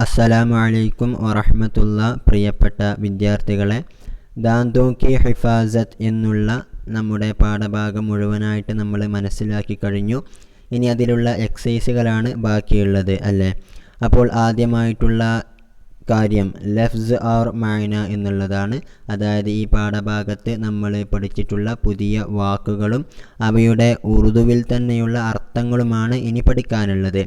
അസ്സലാമു അലൈക്കും വറഹ്മത്തുള്ള പ്രിയപ്പെട്ട വിദ്യാർത്ഥികളെ, ദാന്തോം കി ഹിഫാസത്ത് എന്നുള്ള നമ്മുടെ പാഠഭാഗം മുഴുവനായിട്ട് നമ്മൾ മനസ്സിലാക്കി കഴിഞ്ഞു. ഇനി അതിലുള്ള എക്സസൈസുകളാണ് ബാക്കിയുള്ളത് അല്ലേ. അപ്പോൾ ആദ്യമായിട്ടുള്ള കാര്യം ലഫ്സ് ഓർ മഅന എന്നുള്ളതാണ്. അതായത് ഈ പാഠഭാഗത്ത് നമ്മൾ പഠിച്ചിട്ടുള്ള പുതിയ വാക്കുകളും അവയുടെ ഉറുദുവിൽ തന്നെയുള്ള അർത്ഥങ്ങളുമാണ് ഇനി പഠിക്കാനുള്ളത്.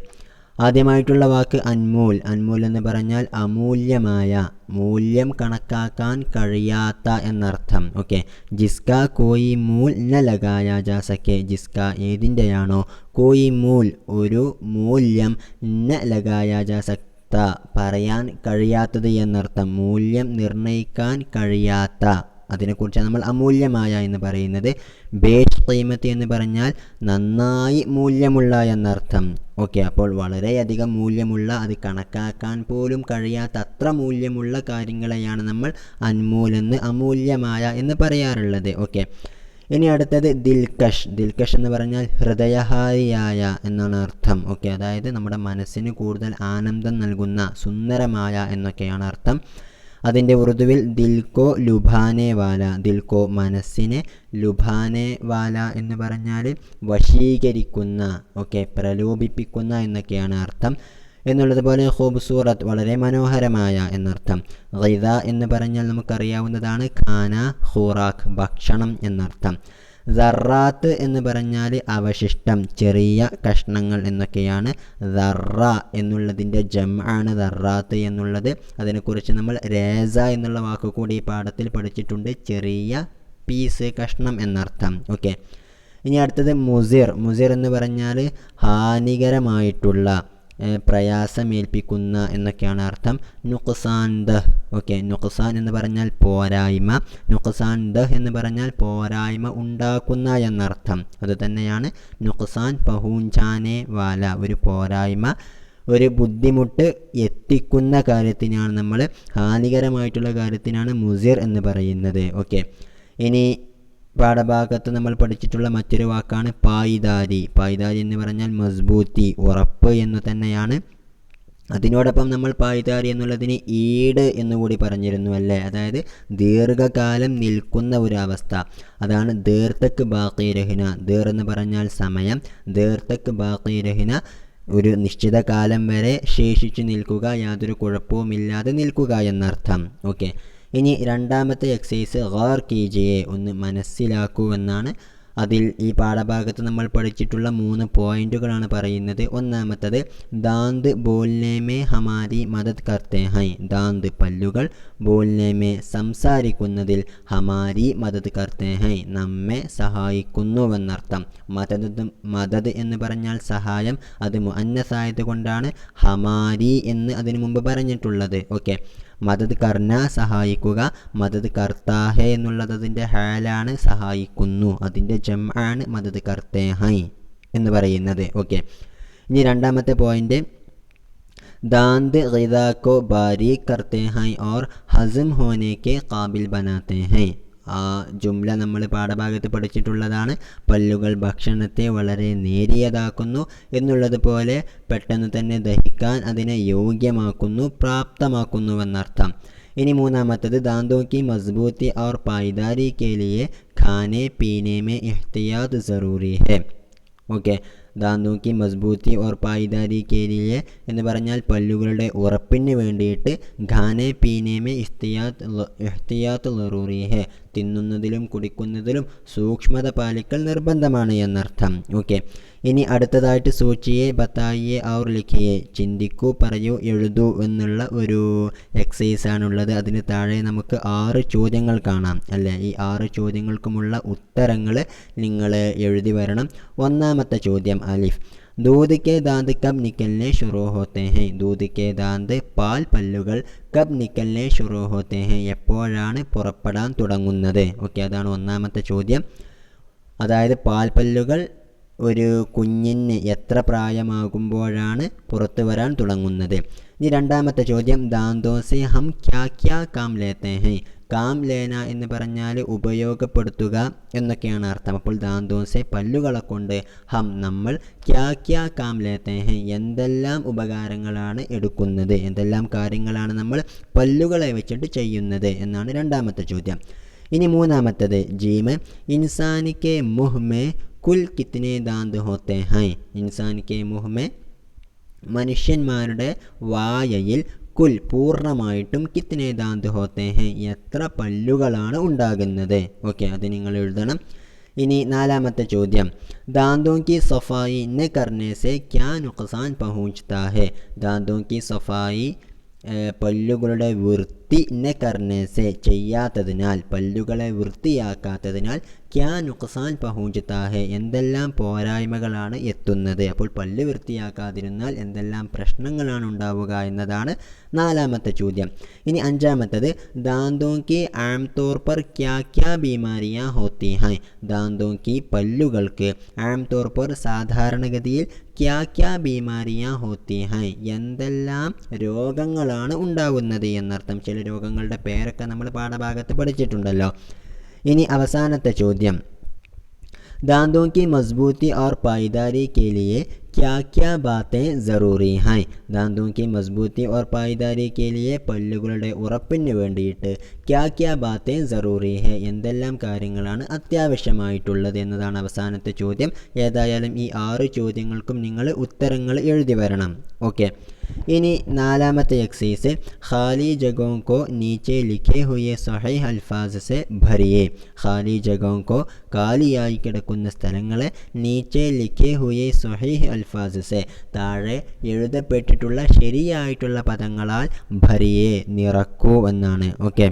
ആദ്യമായിട്ടുള്ള വാക്ക് അൻമൂൽ. അൻമൂൽ എന്ന് പറഞ്ഞാൽ അമൂല്യമായ, മൂല്യം കണക്കാക്കാൻ കഴിയാത്ത എന്നർത്ഥം. ഓക്കെ. ജിസ്ക കോയി മൂൽ ന ലഗായ ജാ സക്കെ. ജിസ്ക ഏതിൻ്റെയാണോ, കോയി മൂൽ ഒരു മൂല്യം, ന ലഗായ ജാ സക്ത പറയാൻ കഴിയാത്തത് എന്നർത്ഥം. മൂല്യം നിർണ്ണയിക്കാൻ കഴിയാത്ത, അതിനെക്കുറിച്ചാണ് നമ്മൾ അമൂല്യമായ എന്ന് പറയുന്നത്. ബേഷ് ഖീമത്ത് എന്ന് പറഞ്ഞാൽ നന്നായി മൂല്യമുള്ള എന്നർത്ഥം. ഓക്കെ. അപ്പോൾ വളരെയധികം മൂല്യമുള്ള, അത് കണക്കാക്കാൻ പോലും കഴിയാത്ത അത്ര മൂല്യമുള്ള കാര്യങ്ങളെയാണ് നമ്മൾ അൻമൂൽ എന്ന്, അമൂല്യമായ എന്ന് പറയാറുള്ളത്. ഓക്കെ. ഇനി അടുത്തത് ദിൽകഷ്. ദിൽകഷ് എന്ന് പറഞ്ഞാൽ ഹൃദയഹാരിയായ എന്നാണ് അർത്ഥം. ഓക്കെ. അതായത് നമ്മുടെ മനസ്സിന് കൂടുതൽ ആനന്ദം നൽകുന്ന, സുന്ദരമായ എന്നൊക്കെയാണ് അർത്ഥം. അതിൻ്റെ ഉറുദുവിൽ ദിൽക്കോ ലുഭാനെ വാല. ദിൽക്കോ മനസ്സിനെ, ലുഭാനെ വാല എന്ന് പറഞ്ഞാൽ വശീകരിക്കുന്ന, ഓക്കെ, പ്രലോഭിപ്പിക്കുന്ന എന്നൊക്കെയാണ് അർത്ഥം. എന്നുള്ളതുപോലെ ഖൂബ്സൂറത്ത് വളരെ മനോഹരമായ എന്നർത്ഥം. ഗിദ എന്ന് പറഞ്ഞാൽ നമുക്കറിയാവുന്നതാണ് ഖാന, ഖുറാഖ് ഭക്ഷണം എന്നർത്ഥം. ദർറാത്ത് എന്ന് പറഞ്ഞാൽ അവശിഷ്ടം, ചെറിയ കഷ്ണങ്ങൾ എന്നൊക്കെയാണ്. ദർറ എന്നുള്ളതിൻ്റെ ജംആണ് ദർറാത്ത് എന്നുള്ളത്. അതിനെക്കുറിച്ച് നമ്മൾ രേസ എന്നുള്ള വാക്ക് കൂടി ഈ പാഠത്തിൽ പഠിച്ചിട്ടുണ്ട്. ചെറിയ പീസ്, കഷ്ണം എന്നർത്ഥം. ഓക്കെ. ഇനി അടുത്തത് മുസിർ. മുസിർ എന്ന് പറഞ്ഞാൽ ഹാനികരമായിട്ടുള്ള, പ്രയാസമേൽപ്പിക്കുന്ന എന്നൊക്കെയാണ് അർത്ഥം. നുഖ്സാൻ ദഹ്. ഓക്കെ. നുഖ്സാൻ എന്ന് പറഞ്ഞാൽ പോരായ്മ, നുഖ്സാൻ ദഹ് എന്ന് പറഞ്ഞാൽ പോരായ്മ ഉണ്ടാക്കുന്ന എന്നർത്ഥം. അതുതന്നെയാണ് നുഖ്സാൻ പഹൂഞ്ചാനെ വാല, ഒരു പോരായ്മ, ഒരു ബുദ്ധിമുട്ട് എത്തിക്കുന്ന കാര്യത്തിനാണ് നമ്മൾ, ഹാനികരമായിട്ടുള്ള കാര്യത്തിനാണ് മുസിർ എന്ന് പറയുന്നത്. ഓക്കെ. ഇനി പാഠഭാഗത്ത് നമ്മൾ പഠിച്ചിട്ടുള്ള മറ്റൊരു വാക്കാണ് പായിദാരി. പായിദാരി എന്ന് പറഞ്ഞാൽ മസ്ബൂത്തി, ഉറപ്പ് എന്ന് തന്നെയാണ്. അതിനോടൊപ്പം നമ്മൾ പായിദാരി എന്നുള്ളതിന് ഈട് എന്നുകൂടി പറഞ്ഞിരുന്നു അല്ലേ. അതായത് ദീർഘകാലം നിൽക്കുന്ന ഒരു അവസ്ഥ, അതാണ് ദീർത്തക്ക് ബാക്കി രഹിന. ദീർ എന്ന് പറഞ്ഞാൽ സമയം, ദീർത്തക്ക് ബാക്കി രഹിന ഒരു നിശ്ചിത കാലം വരെ ശേഷിച്ചു നിൽക്കുക, യാതൊരു കുഴപ്പവുമില്ലാതെ നിൽക്കുക എന്നർത്ഥം. ഓക്കെ. ഇനി രണ്ടാമത്തെ എക്സസൈസ് ഗൗർ കീജിയെ, ഒന്ന് മനസ്സിലാക്കൂ എന്നാണ്. അതിൽ ഈ പാഠഭാഗത്ത് നമ്മൾ പഠിച്ചിട്ടുള്ള 3 പോയിന്റുകളാണ് പറയുന്നത്. ഒന്നാമത്തത് ദാന്ത് ബോൽനേമേ ഹമാരി മദത് കർത്തേ ഹൈ. ദാന്ത് പല്ലുകൾ, ബോൽനേമേ സംസാരിക്കുന്നതിൽ, ഹമാരി മദത് കർത്തേ ഹൈ നമ്മെ സഹായിക്കുന്നുവെന്നർത്ഥം. മദത് എന്ന് പറഞ്ഞാൽ സഹായം, അത് മുഅന്നസായത് കൊണ്ടാണ് ഹമാരി എന്ന് അതിനു മുമ്പ് പറഞ്ഞിട്ടുള്ളത്. ഓക്കെ. മദത് കർന സഹായിക്കുക, മദത് കർത്താഹെ എന്നുള്ളത് അതിൻ്റെ ഹാലാണ്, സഹായിക്കുന്നു, അതിൻ്റെ ജംആണ് മദത് കർത്തേ ഹൈ എന്ന് പറയുന്നത്. ഓക്കെ. ഇനി രണ്ടാമത്തെ പോയിന്റ് ദാന്ത് ഗിദാ കോ ബാരീക് കർത്തേ ഹൈ ഓർ ഹസം ഹോനെ കെ ഖാബിൽ ബനാത്തേ ഹൈ. ആ ജുംല നമ്മൾ പാഠഭാഗത്ത് പഠിച്ചിട്ടുള്ളതാണ്. പല്ലുകൾ ഭക്ഷണത്തെ വളരെ നേരിയതാക്കുന്നു എന്നുള്ളതുപോലെ പെട്ടെന്ന് തന്നെ ദഹിക്കാൻ അതിനെ യോഗ്യമാക്കുന്നു, പ്രാപ്തമാക്കുന്നുവെന്നർത്ഥം. ഇനി മൂന്നാമത്തത് ദാന്തോ കി മസ്ബൂത്തി और पायदारी के लिए खाने पीने में एहतियात ज़रूरी है. ഓക്കെ. ദാന്തോ കി മസ്ബൂത്തി ഓർ പായിദാരി കേലിയെ എന്ന് പറഞ്ഞാൽ പല്ലുകളുടെ ഉറപ്പിന് വേണ്ടിയിട്ട് ഖാനെ പീനേമേ ഇഹ്തിയാത്ത് ലറൂറി ഹെ, തിന്നുന്നതിലും കുടിക്കുന്നതിലും സൂക്ഷ്മത പാലിക്കൽ നിർബന്ധമാണ് എന്നർത്ഥം. ഓക്കെ. ഇനി അടുത്തതായിട്ട് സൂചിയെ ബത്തായിയെ ഔർ ലിഖിയെ, ചിന്തിക്കൂ, പറയൂ, എഴുതൂ എന്നുള്ള ഒരു എക്സസൈസാണുള്ളത്. അതിന് താഴെ നമുക്ക് 6 ചോദ്യങ്ങൾ കാണാം അല്ലേ. ഈ 6 ചോദ്യങ്ങൾക്കുമുള്ള ഉത്തരങ്ങൾ നിങ്ങൾ എഴുതി വരണം. ഒന്നാമത്തെ ചോദ്യം അലിഫ്. दूध के दांत कब निकलने शुरू होते हैं. दूध के दांत പാൽ പല്ലുകൾ കബ് നിക്കലിനെ ഷുറൂ ഹോത്തെ ഹെ, എപ്പോഴാണ് പുറപ്പെടാൻ തുടങ്ങുന്നത്. ഓക്കെ. അതാണ് ഒന്നാമത്തെ ചോദ്യം. അതായത് പാൽപ്പല്ലുകൾ ഒരു കുഞ്ഞിന് എത്ര പ്രായമാകുമ്പോഴാണ് പുറത്തു വരാൻ തുടങ്ങുന്നത്. ഇനി രണ്ടാമത്തെ ചോദ്യം ദാന്തോസെ ഹം ക്യാ ക്യാ കാം ലേത്തെ ഹൈ. കാം ലേന എന്ന് പറഞ്ഞാൽ ഉപയോഗപ്പെടുത്തുക എന്നൊക്കെയാണ് അർത്ഥം. അപ്പോൾ ദാന്തോസെ പല്ലുകളെ കൊണ്ട് ഹം നമ്മൾ ക്യാ ക്യാ കാം ലേത്തെ ഹൈ എന്തെല്ലാം ഉപകാരങ്ങളാണ് എടുക്കുന്നത്, എന്തെല്ലാം കാര്യങ്ങളാണ് നമ്മൾ പല്ലുകളെ വെച്ചിട്ട് ചെയ്യുന്നത് എന്നാണ് രണ്ടാമത്തെ ചോദ്യം. ഇനി മൂന്നാമത്തത് ജീമ് ഇൻസാനിക്കെ മുഹ്മേ കുൽ കിത്നെ ദാന്ത് ഹോത്തെ ഹൈ. ഇൻസാനിക്കെ മുഹ്മേ മനുഷ്യന്മാരുടെ വായയിൽ കുൽ പൂർണ്ണമായിട്ടും കിത്നെ ദാന്ത് ഹോത്തെ ഹൈ എത്ര പല്ലുകളാണ് ഉണ്ടാകുന്നത്. ഓക്കെ, അത് നിങ്ങൾ എഴുതണം. ഇനി നാലാമത്തെ ചോദ്യം ദാന്തോं की सफाई न करने से क्या नुकसान पहुंचता है. ദാന്തോं की सफाई പല്ലുകളുടെ വൃത്തി ന കർണേസെ ചെയ്യാത്തതിനാൽ, പല്ലുകളെ വൃത്തിയാക്കാത്തതിനാൽ ക്യാ നുക്സാൻ പഹൂഞ്ചത്താഹെ എന്തെല്ലാം പോരായ്മകളാണ് എത്തുന്നത്. അപ്പോൾ പല്ല് വൃത്തിയാക്കാതിരുന്നാൽ എന്തെല്ലാം പ്രശ്നങ്ങളാണ് ഉണ്ടാവുക എന്നതാണ് നാലാമത്തെ ചോദ്യം. ഇനി അഞ്ചാമത്തത് ദാന്തോं की ആംതോർ पर क्या क्या बीमारियां होती हैं. ദാന്തോं की പല്ലുകൾക്ക് ആംതോർ पर സാധാരണഗതിയിൽ ക്യാ ക്യാ ബീമാരിയാ ഹോത്തി ഹൈ എന്തെല്ലാം രോഗങ്ങളാണ് ഉണ്ടാകുന്നത് എന്നർത്ഥം. ചില രോഗങ്ങളുടെ പേരൊക്കെ നമ്മൾ പാഠഭാഗത്ത് പഠിച്ചിട്ടുണ്ടല്ലോ. ഇനി അവസാനത്തെ ചോദ്യം दांतों की मजबूती और पायदारी के लिए क्या क्या बातें ज़रूरी हैं. दांतों की मजबूती और पायदारी के लिए പല്ലുകളുടെ ഉറപ്പിന് വേണ്ടിയിട്ട് ക്യാ ക്യാ ബാത്തേ സറൂറി ഹെ എന്തെല്ലാം കാര്യങ്ങളാണ് അത്യാവശ്യമായിട്ടുള്ളത് എന്നതാണ് അവസാനത്തെ ചോദ്യം. ഏതായാലും ഈ 6 ചോദ്യങ്ങൾക്കും നിങ്ങൾ ഉത്തരങ്ങൾ എഴുതി വരണം. ഓക്കെ, ഇനി നാലാമത്തെ എക്സസൈസ് ഖാലി ജഗോं को नीचे लिखे हुए सहीह अल्फाज से भरिए. ഖാലി ജഗോं को കാലിയായി കിടക്കുന്ന സ്ഥലങ്ങളെ നീച്ചെ ലിഖേ ഹുയെ സഹീഹ് അൽഫാസ് സെ താഴെ എഴുതപ്പെട്ടിട്ടുള്ള ശരിയായിട്ടുള്ള പദങ്ങളാൽ ഭരിയെ നിറക്കൂ എന്നാണ്. ഓക്കെ,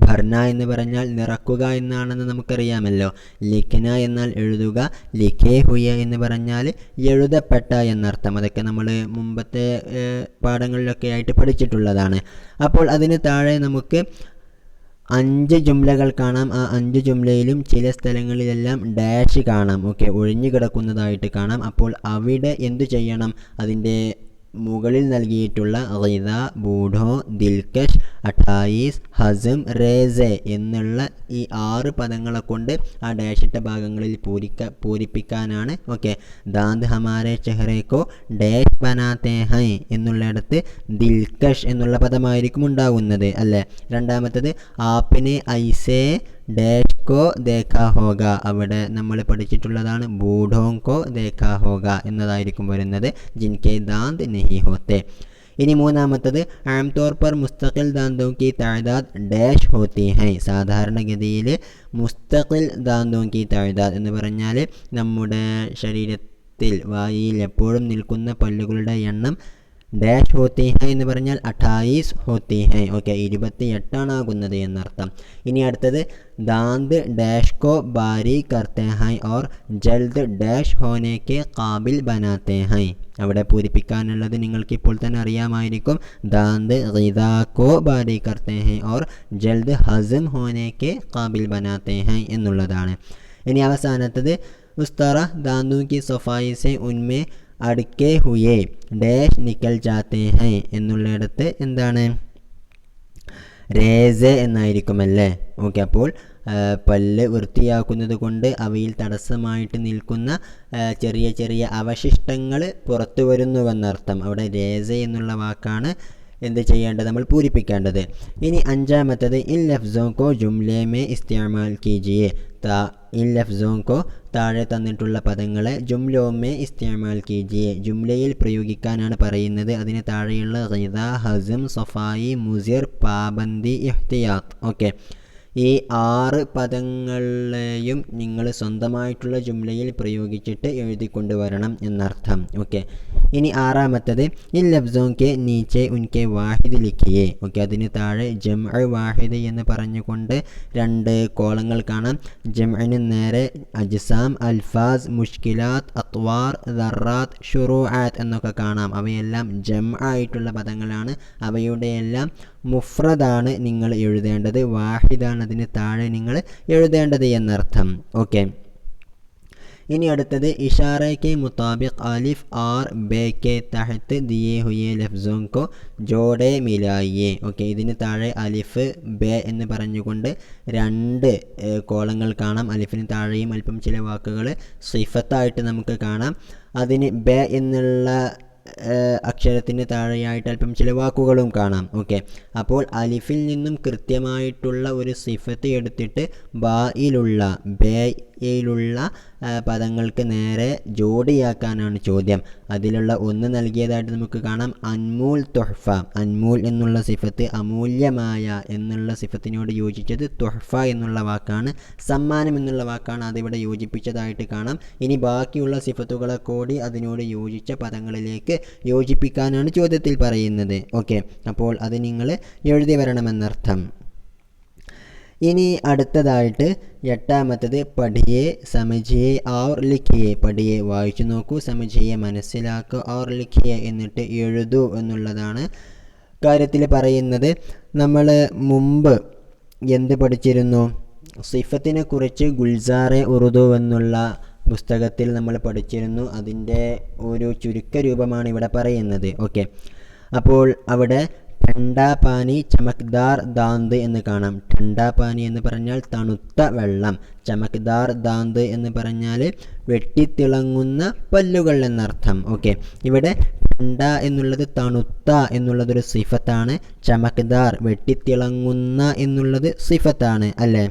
ഭർന എന്ന് പറഞ്ഞാൽ നിറക്കുക എന്നാണെന്ന് നമുക്കറിയാമല്ലോ. ലിഖ്ന എന്നാൽ എഴുതുക, ലിഖേ ഹുയ എന്ന് പറഞ്ഞാൽ എഴുതപ്പെട്ട എന്നർത്ഥം. അതൊക്കെ നമ്മൾ മുമ്പത്തെ പാഠങ്ങളിലൊക്കെ ആയിട്ട് പഠിച്ചിട്ടുള്ളതാണ്. അപ്പോൾ അതിന് താഴെ നമുക്ക് 5 ജുംലകൾ കാണാം. ആ 5 ജുംലയിലും ചില സ്ഥലങ്ങളിലെല്ലാം ഡാഷ് കാണാം. ഓക്കെ, ഒഴിഞ്ഞു കിടക്കുന്നതായിട്ട് കാണാം. അപ്പോൾ അവിടെ എന്തു ചെയ്യണം? അതിൻ്റെ മുകളിൽ നൽകിയിട്ടുള്ള ഗിദ, ബൂഢോ, ദിൽകഷ്, 28, ഹസം, റേസെ എന്നുള്ള ഈ 6 പദങ്ങളെ കൊണ്ട് ആ ഡാഷിട്ട ഭാഗങ്ങളിൽ പൂരിപ്പിക്കാനാണ്. ഓക്കെ, ദാന്ത് ഹമാരെ ചെഹ്റേക്കോ ഡാഷ് ബനാത്തെ ഹൈ എന്നുള്ളിടത്ത് ദിൽകഷ് എന്നുള്ള പദമായിരിക്കും ഉണ്ടാകുന്നത് അല്ലേ. രണ്ടാമത്തത് ആപ്പിനെ ഐസേ ഡാഷ് കോ ദേഖാ ഹോഗ, അവിടെ നമ്മൾ പഠിച്ചിട്ടുള്ളതാണ് ബൂഢോं को देखा होगा എന്നതായിരിക്കും വരുന്നത്. ജിൻകെ ദാന്ത് നഹി ഹോത്തെ. ഇനി മൂന്നാമത്തത് ആംതോർ പർ മുസ്തഖിൽ ദാന്തോं की तादाद ഡാഷ് ഹോത്തി ഹൈ. സാധാരണഗതിയിൽ മുസ്തഖിൽ ദാന്തോं की तादाद എന്ന് പറഞ്ഞാൽ നമ്മുടെ ശരീരത്തിൽ വായിൽ എപ്പോഴും നിൽക്കുന്ന പല്ലുകളുടെ എണ്ണം ഡാഷ് ഹോത്തി ഹൈ എന്ന് പറഞ്ഞാൽ 28 ഹോത്തി ഹൈ. ഓക്കെ, 28 ആകുന്നത് എന്നർത്ഥം. ഇനി അടുത്തത് ദാന്ത് ഡാഷ് കോ ബാരി കർത്തെ ഹൈ ഓർ ജൽദ് ഡാഷ് ഹോനെ കെ കാബിൽ ബനാത്തെ ഹൈ. അവിടെ പൂരിപ്പിക്കാനുള്ളത് നിങ്ങൾക്കിപ്പോൾ തന്നെ അറിയാമായിരിക്കും. ദാന്ത് ഗിദാ കോ ബാരി കർത്തെ ഹൈ ഓർ ജൽദ് ഹസം ഹോനെ കെ കാബിൽ ബനാത്തെ ഹൈ എന്നുള്ളതാണ്. ഇനി അവസാനത്തത് ഉസ്തറ ദാന്തോं की सफाई से उनमें അടക്കേ ഹുയേ ഡാഷ് നിക്കൽ ജാത്തേ ഹൈ എന്നുള്ളിടത്ത് എന്താണ്? രേസെ എന്നായിരിക്കുമല്ലേ. ഓക്കെ, അപ്പോൾ പല്ല് വൃത്തിയാക്കുന്നത് കൊണ്ട് അവയിൽ തടസ്സമായിട്ട് നിൽക്കുന്ന ചെറിയ ചെറിയ അവശിഷ്ടങ്ങൾ പുറത്തു വരുന്നുവെന്നർത്ഥം. അവിടെ രേസെ എന്നുള്ള വാക്കാണ് എന്ത് ചെയ്യേണ്ടത്? നമ്മൾ പൂരിപ്പിക്കേണ്ടത്. ഇനി അഞ്ചാമത്തത് ഇൻ ലഫ്സോं को जुमले में इस्तेमाल कीजिए. ഇൻ ലഫ്സോं को താഴെ തന്നിട്ടുള്ള പദങ്ങളെ ജുംലോമേ ഇസ്തിഅമാൽ കീജിയെ ജുംലയിൽ പ്രയോഗിക്കാനാണ് പറയുന്നത്. അതിന് താഴെയുള്ള ഗിദ, ഹസം, സഫായി, മുസിർ, പാബന്ദി, ഇഹ്തിയാത്ത്. ഓക്കെ, ഈ 6 പദങ്ങളെയും നിങ്ങൾ സ്വന്തമായിട്ടുള്ള ജുംലയിൽ പ്രയോഗിച്ചിട്ട് എഴുതിക്കൊണ്ടുവരണം എന്നർത്ഥം. ഓക്കെ, ഇനി ആറാമത്തത് ഇൻ ലഫ്സോं के नीचे उनके वाहिद लिखिए. ഓക്കെ, അതിന് താഴെ ജംഅ് വാഹിദ് എന്ന് പറഞ്ഞുകൊണ്ട് 2 കോളങ്ങൾ കാണാം. ജംഅന് നേരെ അജ്സാം, അൽഫാസ്, മുഷ്കിലാത്ത്, അത്വാർ, ദറാത്ത്, ഷുറൂആത്ത് എന്നൊക്കെ കാണാം. അവയെല്ലാം ജംഅ് ആയിട്ടുള്ള പദങ്ങളാണ്. അവയുടെയെല്ലാം മുഫ്രദാണ് നിങ്ങൾ എഴുതേണ്ടത്. വാഹിദാണ് അതിന് താഴെ നിങ്ങൾ എഴുതേണ്ടത് എന്നർത്ഥം. ഓക്കെ, ഇനി അടുത്തത് इशारे के मुताबिक अलिफ और बे के तहत दिए हुए लफ्ज़ों को जोड़े मिलाइए. ഓക്കെ, ഇതിന് താഴെ അലിഫ് ബെ എന്ന് പറഞ്ഞുകൊണ്ട് രണ്ട് കോളങ്ങൾ കാണാം. അലിഫിന് താഴെയും അല്പം ചില വാക്കുകൾ സിഫത്തായിട്ട് നമുക്ക് കാണാം. അതിന് ബെ എന്നുള്ള അക്ഷരത്തിന് താഴെയായിട്ട് അല്പം ചില വാക്കുകളും കാണാം. ഓക്കെ, അപ്പോൾ അലിഫിൽ നിന്നും കൃത്യമായിട്ടുള്ള ഒരു സിഫത്ത് എടുത്തിട്ട് ബായിലുള്ള ബേയിലുള്ള പദങ്ങൾക്ക് നേരെ ജോഡിയാക്കാനാണ് ചോദ്യം. അതിലുള്ള ഒന്ന് നൽകിയതായിട്ട് നമുക്ക് കാണാം, അൻമൂൽ തുഹ്ഫ. അൻമൂൽ എന്നുള്ള സിഫത്ത് അമൂല്യമായ എന്നുള്ള സിഫത്തിനോട് യോജിച്ചത് തുഹ്ഫ എന്നുള്ള വാക്കാണ്. സമ്മാനം എന്നുള്ള വാക്കാണ് അതിവിടെ യോജിപ്പിച്ചതായിട്ട് കാണാം. ഇനി ബാക്കിയുള്ള സിഫത്തുകളെ കൂടി അതിനോട് യോജിച്ച പദങ്ങളിലേക്ക് യോജിപ്പിക്കാനാണ് ചോദ്യത്തിൽ പറയുന്നത്. ഓക്കെ, അപ്പോൾ അത് നിങ്ങൾ എഴുതി വരണമെന്നർത്ഥം. ഇനി അടുത്തതായിട്ട് എട്ടാമത്തത് പഠിയെ സമജിയെ ഔർ ലിഖിയെ. പഠിയെ വായിച്ചു നോക്കൂ, സമജിയെ മനസ്സിലാക്കുക, ഔർ ലിഖിയെ എന്നിട്ട് എഴുതൂ എന്നുള്ളതാണ് കാര്യത്തിൽ പറയുന്നത്. നമ്മൾ മുമ്പ് എന്ത് പഠിച്ചിരുന്നു? സിഫത്തിനെ കുറിച്ച് ഗുൽസാറെ ഉറുദു എന്നുള്ള പുസ്തകത്തിൽ നമ്മൾ പഠിച്ചിരുന്നു. അതിൻ്റെ ഒരു ചുരുക്ക രൂപമാണ് ഇവിടെ പറയുന്നത്. ഓക്കെ, അപ്പോൾ അവിടെ ठंडा पानी चमकदार दांद എന്ന് കാണാം. ठंडा पानी എന്ന് പറഞ്ഞാൽ തണുത്ത വെള്ളം, ചമക്ദാർ ദാന്ത് എന്ന് പറഞ്ഞാൽ വെട്ടിത്തിളങ്ങുന്ന പല്ലുകൾ എന്നർത്ഥം. ഓക്കെ, ഇവിടെ ठंडा എന്നുള്ളത് തണുത്ത എന്നുള്ളതൊരു സിഫത്താണ്, ചമക്ദാർ വെട്ടിത്തിളങ്ങുന്ന എന്നുള്ളത് സിഫത്താണ് അല്ലേ?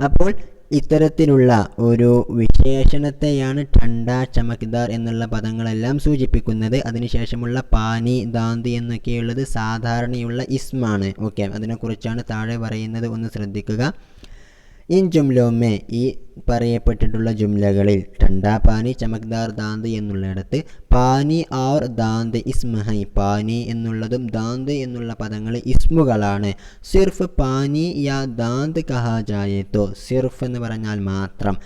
അപ്പോൾ ഇത്തരത്തിലുള്ള ഒരു വിശേഷണത്തെയാണ് ठंडा ചമക്ദാർ എന്നുള്ള പദങ്ങളെല്ലാം സൂചിപ്പിക്കുന്നത്. അതിനുശേഷമുള്ള പാനി ദാന്തി എന്നൊക്കെയുള്ളത് സാധാരണയുള്ള ഇസ്മാണ്. ഓക്കെ, അതിനെക്കുറിച്ചാണ് താഴെ പറയുന്നത്, ഒന്ന് ശ്രദ്ധിക്കുക. ഇൻ ജുംലോമേ, ഈ പറയപ്പെട്ടിട്ടുള്ള ജുംലകളിൽ ठंडा പാനി ചമക്ദാർ ദാന്ത് എന്നുള്ളിടത്ത് പാനി ഔർ ദാന്ത് ഇസ്മഹൈ, പാനി എന്നുള്ളതും ദാന്ത് എന്നുള്ള പദങ്ങൾ ഇസ്മുകളാണ്. സിർഫ് പാനി യാ ദാന്ത് കഹാ ജായേത്തോ, സിർഫ് എന്ന് പറഞ്ഞാൽ മാത്രം,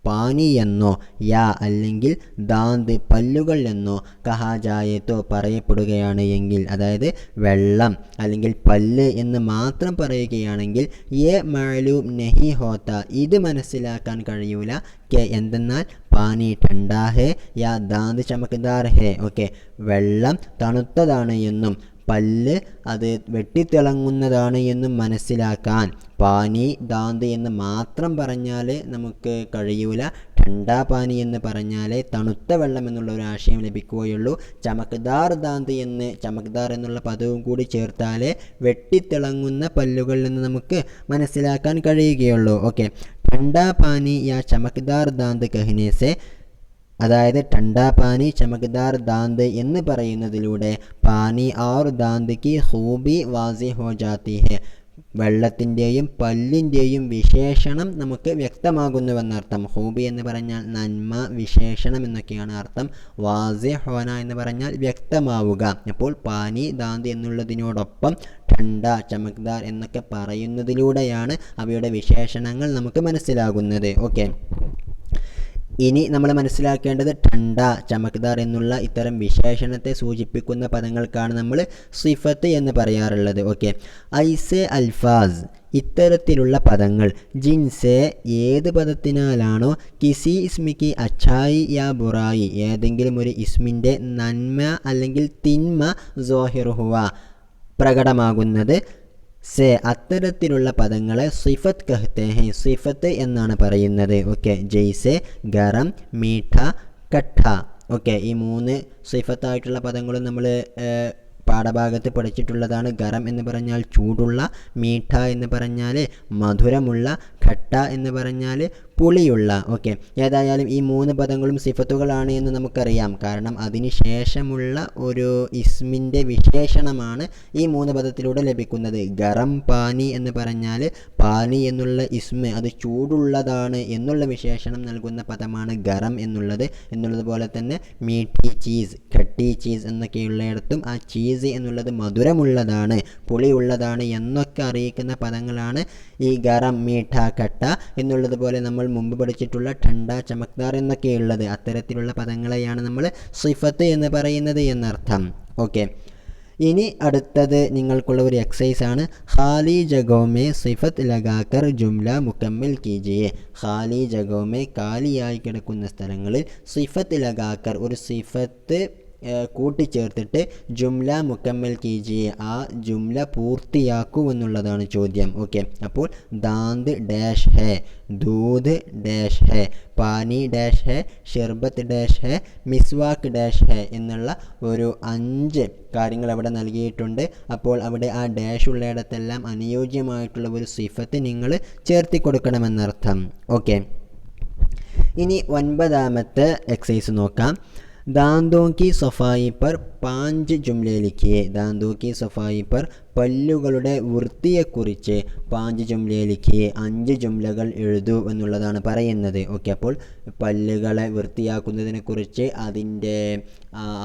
പാനി എന്നോ യാ അല്ലെങ്കിൽ ദാന്ത് പല്ലുകൾ എന്നോ കഹാജായത്തോ പറയപ്പെടുകയാണ് എങ്കിൽ, അതായത് വെള്ളം അല്ലെങ്കിൽ പല്ല് എന്ന് മാത്രം പറയുകയാണെങ്കിൽ യേ മാലൂം നഹി ഹോത്ത, ഇത് മനസ്സിലാക്കാൻ കഴിയൂല. എന്തെന്നാൽ പാനി ठंडा ഹേ യാ ദാന്ത് ചമക്ദാർ ഹേ. ഓക്കെ, വെള്ളം തണുത്തതാണ് എന്നും പല്ല് അത് വെട്ടിത്തിളങ്ങുന്നതാണ് എന്നും മനസ്സിലാക്കാൻ പാനി ദാന്ത് എന്ന് മാത്രം പറഞ്ഞാൽ നമുക്ക് കഴിയൂല. ठंडा പാനി എന്ന് പറഞ്ഞാൽ തണുത്ത വെള്ളം എന്നുള്ള ഒരു ആശയം ലഭിക്കുകയുള്ളൂ. ചമക്ദാർ ദാന്ത് എന്ന് ചമക്ദാർ എന്നുള്ള പദവും കൂടി ചേർത്താലേ വെട്ടിത്തിളങ്ങുന്ന പല്ലുകൾ എന്ന് നമുക്ക് മനസ്സിലാക്കാൻ കഴിയുകയുള്ളൂ. ഓക്കെ, ठंडा പാനി യാ ചമക്ദാർ ദാന്ത് കഹ്നെ സെ, അതായത് ठंडा പാനി ചമക്ദാർ ദാന്ത് എന്ന് പറയുന്നതിലൂടെ പാനി ഔർ ദാന്ത് കി ഖൂബി വാസി ഹോ ജാത്തി ഹെ, വെള്ളത്തിൻ്റെയും പല്ലിൻ്റെയും വിശേഷണം നമുക്ക് വ്യക്തമാകുന്നുവെന്നർത്ഥം. ഹൂബി എന്ന് പറഞ്ഞാൽ നന്മ, വിശേഷണം എന്നൊക്കെയാണ് അർത്ഥം. വാസി ഹോന എന്ന് പറഞ്ഞാൽ വ്യക്തമാവുക. അപ്പോൾ പാനി ദാന്ത് എന്നുള്ളതിനോടൊപ്പം ठंडा ചമക്ദാർ എന്നൊക്കെ പറയുന്നതിലൂടെയാണ് അവയുടെ വിശേഷണങ്ങൾ നമുക്ക് മനസ്സിലാകുന്നത്. ഓക്കെ, ഇനി നമ്മൾ മനസ്സിലാക്കേണ്ടത് ठंडा ചമക്ദാർ എന്നുള്ള ഇത്തരം വിശേഷണത്തെ സൂചിപ്പിക്കുന്ന പദങ്ങൾക്കാണ് നമ്മൾ സിഫത്ത് എന്ന് പറയാറുള്ളത്. ഓക്കെ, ഐസെ അൽഫാസ്, ഇത്തരത്തിലുള്ള പദങ്ങൾ ജിൻസെ, ഏത് പദത്തിനാലാണോ കിസി ഇസ്മിക്ക് അച്ചായി യാ ബുറായി, ഏതെങ്കിലും ഒരു ഇസ്മിൻ്റെ നന്മ അല്ലെങ്കിൽ തിന്മ സോഹിർ ഹുവ പ്രകടമാകുന്നത്, സെ അത്തരത്തിലുള്ള പദങ്ങളെ സിഫത്ത് കഹ്തേ ഹൈ, സിഫത്ത് എന്നാണ് പറയുന്നത്. ഓക്കെ, ജയ്സെ, ഗരം, മീഠ, കട്ട. ഓക്കെ, ഈ മൂന്ന് സിഫത്തായിട്ടുള്ള പദങ്ങളും നമ്മൾ പാഠഭാഗത്ത് പഠിച്ചിട്ടുള്ളതാണ്. ഗരം എന്ന് പറഞ്ഞാൽ ചൂടുള്ള, മീഠ എന്ന് പറഞ്ഞാൽ മധുരമുള്ള, ഖട്ട എന്ന് പറഞ്ഞാൽ പുളിയുള്ള. ഓക്കെ, ഏതായാലും ഈ മൂന്ന് പദങ്ങളും സിഫത്തുകളാണ് എന്ന് നമുക്കറിയാം. കാരണം അതിന് ശേഷമുള്ള ഒരു ഇസ്മിൻ്റെ വിശേഷണമാണ് ഈ മൂന്ന് പദത്തിലൂടെ ലഭിക്കുന്നത്. ഗരം പാനി എന്ന് പറഞ്ഞാൽ പാനി എന്നുള്ള ഇസ്മ് അത് ചൂടുള്ളതാണ് എന്നുള്ള വിശേഷണം നൽകുന്ന പദമാണ് ഗരം എന്നുള്ളതുപോലെ തന്നെ മീഠി ചീസ്, ഖട്ടി ചീസ് എന്നൊക്കെയുള്ളിടത്തും ആ ചീസ് എന്നുള്ളത് മധുരമുള്ളതാണ്, പുളിയുള്ളതാണ് എന്നൊക്കെ അറിയിക്കുന്ന പദങ്ങളാണ് ഈ ഗരം, മീഠ, ഖട്ട എന്നുള്ളതുപോലെ നമ്മൾ മുമ്പ് പഠിച്ചിട്ടുള്ള ठंडा ചമക്ദാർ എന്നൊക്കെയുള്ളത്. അത്തരത്തിലുള്ള പദങ്ങളെയാണ് നമ്മൾ സിഫത്ത് എന്ന് പറയുന്നത് എന്നർത്ഥം. ഓക്കെ, ഇനി അടുത്തത് നിങ്ങൾക്കുള്ള ഒരു എക്സസൈസാണ് ഖാലി ജഗോമേ സിഫത്ത് ലഗാക്കർ ജുംല മുക്കമ്മിൽ കീജിയെ. ഖാലി ജഗോമേ കാലിയായി കിടക്കുന്ന സ്ഥലങ്ങളിൽ സിഫത്ത് ലഗാക്കർ ഒരു സിഫത്ത് കൂട്ടിച്ചേർത്തിട്ട് ജുംല മുക്കമ്മൽ കീജിയെ ആ ജുംല പൂർത്തിയാക്കൂ എന്നുള്ളതാണ് ചോദ്യം. ഓക്കെ, അപ്പോൾ ദാന്ത് ഡാഷ് ഹേ, ദൂത് ഡാഷ് ഹേ, പാനി ഡാഷ് ഹേ, ഷെർബത്ത് ഡാഷ് ഹേ, മിസ്വാക്ക് ഡാഷ് ഹേ എന്നുള്ള ഒരു 5 കാര്യങ്ങൾ അവിടെ നൽകിയിട്ടുണ്ട്. അപ്പോൾ അവിടെ ആ ഡാഷ് ഉള്ളിടത്തെല്ലാം അനുയോജ്യമായിട്ടുള്ള ഒരു സിഫത്ത് നിങ്ങൾ ചേർത്തി കൊടുക്കണമെന്നർത്ഥം. ഓക്കെ, ഇനി 9ാമത്തെ എക്സസൈസ് നോക്കാം. दांतों की सफाई पर 5 जुमले लिखिए. दांतों की सफाई पर പല്ലുകളുടെ വൃത്തിയെക്കുറിച്ച് 5 ജുംല ലിഖിയെ, 5 ജുംലകൾ എഴുതൂ എന്നുള്ളതാണ് പറയുന്നത്. ഓക്കെ, അപ്പോൾ പല്ലുകളെ വൃത്തിയാക്കുന്നതിനെക്കുറിച്ച്, അതിൻ്റെ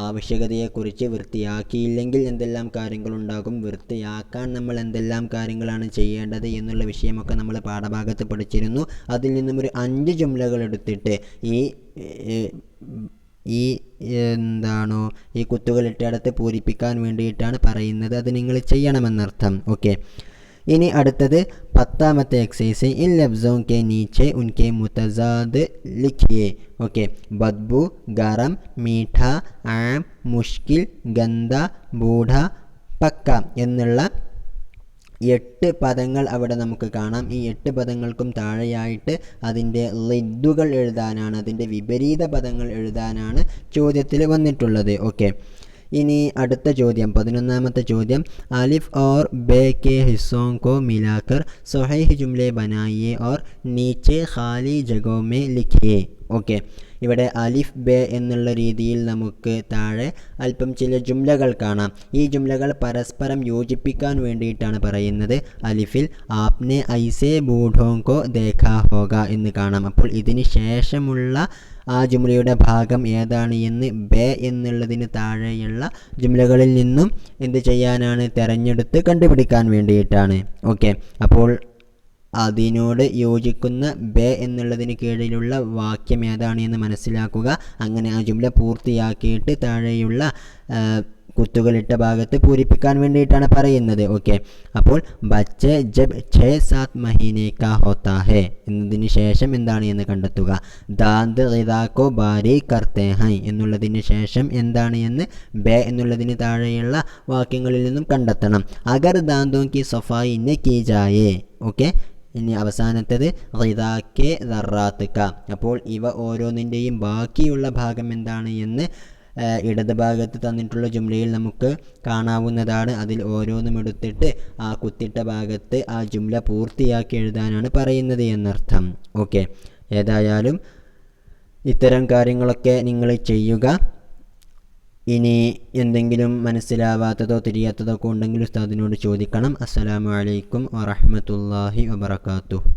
ആവശ്യകതയെക്കുറിച്ച്, വൃത്തിയാക്കിയില്ലെങ്കിൽ എന്തെല്ലാം കാര്യങ്ങളുണ്ടാകും, വൃത്തിയാക്കാൻ നമ്മൾ എന്തെല്ലാം കാര്യങ്ങളാണ് ചെയ്യേണ്ടത് എന്നുള്ള വിഷയമൊക്കെ നമ്മൾ പാഠഭാഗത്ത് പഠിച്ചിരുന്നു. അതിൽ നിന്നും ഒരു 5 ജുംലകൾ എടുത്തിട്ട് ഈ കുത്തുകളിട്ടടത്ത് പൂരിപ്പിക്കാൻ വേണ്ടിയിട്ടാണ് പറയുന്നത്. അത് നിങ്ങൾ ചെയ്യണമെന്നർത്ഥം. ഓക്കെ, ഇനി അടുത്തത് 10ാമത്തെ എക്സസൈസ്. ഇൻ ലഫ്സോं के नीचे उनके मुतज़ाद लिखिए. ഓക്കെ, ബദ്ബു, ഗറം, മീഠ, ആം, മുഷ്കിൽ, ഗന്ദ, ബൂഢ, പക്ക എന്നുള്ള 8 പദങ്ങൾ അവിടെ നമുക്ക് കാണാം. ഈ 8 പദങ്ങൾക്കും താഴെയായിട്ട് അതിൻ്റെ ലിദ്ദുകൾ എഴുതാനാണ്, അതിൻ്റെ വിപരീത പദങ്ങൾ എഴുതാനാണ് ചോദ്യത്തിൽ വന്നിട്ടുള്ളത്. ഓക്കെ, ഇനി അടുത്ത ചോദ്യം 11ാമത്തെ ചോദ്യം. അലിഫ് और बे के हिस्सों को मिलाकर सहीह जुमले बनाइए और नीचे खाली जगहों में लिखिए. ഓക്കെ, ഇവിടെ അലിഫ് ബെ എന്നുള്ള രീതിയിൽ നമുക്ക് താഴെ അല്പം ചില ജുംലകൾ കാണാം. ഈ ജുംലകൾ പരസ്പരം യോജിപ്പിക്കാൻ വേണ്ടിയിട്ടാണ് പറയുന്നത്. അലിഫിൽ ആപ്നെ ഐസേ ബൂഢോങ്കോ ദേഖാ ഹോഗ എന്ന് കാണാം. അപ്പോൾ ഇതിന് ശേഷമുള്ള ആ ജുംലയുടെ ഭാഗം ഏതാണ് എന്ന് ബെ എന്നുള്ളതിന് താഴെയുള്ള ജുംലകളിൽ നിന്നും എന്ത് ചെയ്യാനാണ്, തിരഞ്ഞെടുത്ത് കണ്ടുപിടിക്കാൻ വേണ്ടിയിട്ടാണ്. ഓക്കെ, അപ്പോൾ അതിനോട് യോജിക്കുന്ന ബെ എന്നുള്ളതിന് കീഴിലുള്ള വാക്യം ഏതാണ് എന്ന് മനസ്സിലാക്കുക. അങ്ങനെ ആ ജുംല പൂർത്തിയാക്കിയിട്ട് താഴെയുള്ള കുത്തുകളിട്ട ഭാഗത്ത് പൂരിപ്പിക്കാൻ വേണ്ടിയിട്ടാണ് പറയുന്നത്. ഓക്കെ, അപ്പോൾ ബച്ചെ ജബ് 6-7 മഹീനെ കാ ഹോത്താ ഹേ എന്നതിന് ശേഷം എന്താണ് എന്ന് കണ്ടെത്തുക. ദാന്ത് ഗിദാക്കോ ബാരി കർത്തേ ഹൈ എന്നുള്ളതിന് ശേഷം എന്താണ് എന്ന് ബെ എന്നുള്ളതിന് താഴെയുള്ള വാക്യങ്ങളിൽ നിന്നും കണ്ടെത്തണം. അഗർ ദാന്തോं की सफाई न की जाए. ഓക്കെ, ഇനി അവസാനത്തേത് ഗിദാക്കെ ദറാത്ത് ക. അപ്പോൾ ഇവ ഓരോന്നിൻ്റെയും ബാക്കിയുള്ള ഭാഗം എന്താണ് എന്ന് ഇടത് ഭാഗത്ത് തന്നിട്ടുള്ള ജുംലയിൽ നമുക്ക് കാണാവുന്നതാണ്. അതിൽ ഓരോന്നും എടുത്തിട്ട് ആ കുത്തിട്ട ഭാഗത്ത് ആ ജുംല പൂർത്തിയാക്കി എഴുതാനാണ് പറയുന്നത് എന്നർത്ഥം. ഓക്കെ, ഏതായാലും ഇത്തരം കാര്യങ്ങളൊക്കെ നിങ്ങൾ ചെയ്യുക. ഇനി എന്തെങ്കിലും മനസ്സിലാവാത്തതോ തിരിയാത്തതോ ഒക്കെ ഉണ്ടെങ്കിൽ ഉസ്താദിനോട് ചോദിക്കണം. അസ്സലാമു അലൈക്കും വറഹ്മത്തുള്ളാഹി വബറകാതുഹു.